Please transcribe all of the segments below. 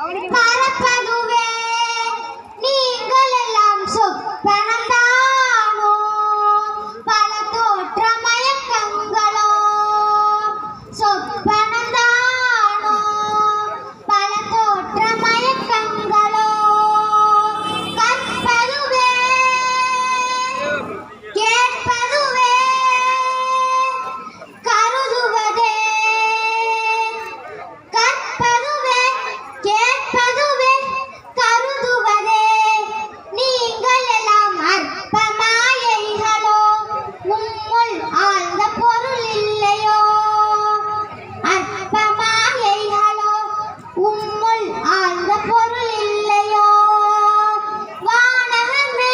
மறப்பதுவே நீங்கள் எல்லாம் சொப்பனம்தானோ பல தோற்ற மயக்கங்களோ சொப்பனம்தானோ பல தோற்ற மயக்கங்களோ கற்பதுவே கேட்பதுவே கருதுவதே கற்பதுவே கேட்பதுவே கருதுவதே நீங்கள் எல்லாம் அற்ப மாயைகளோ உம்முள் ஆழ்ந்த பொருள் இல்லையோ அற்ப மாயைகளோ உம்முள் ஆழ்ந்த பொருள் இல்லையோ வானகமே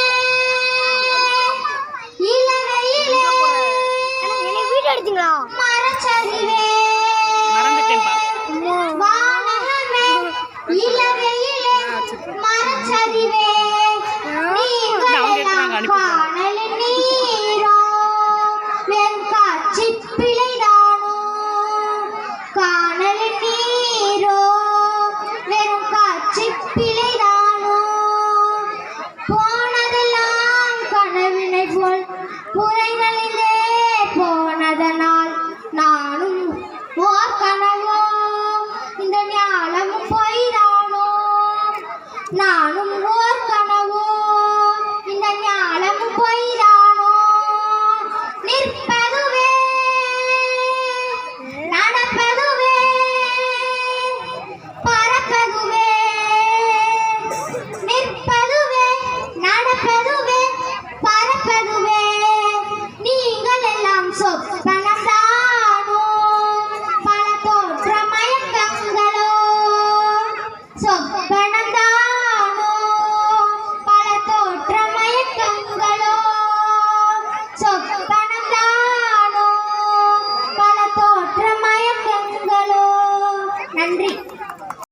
இளவையிலே மரச்சரிவே வானகமே இளவையிலே மரச்சரிவே நீங்களெல்லாம் காணலின் நீரோ வெண்காட்சிப் பிழைதானோ காணலின் நீரோ வெண்காட்சிப் பிழைதானோ போனதெல்லாம் கனவினை போல் புரைநலிந்தே போனதனால் நானும் ஓர் கனவோ இந்த ஞானமும் பொய்தானோ நானும்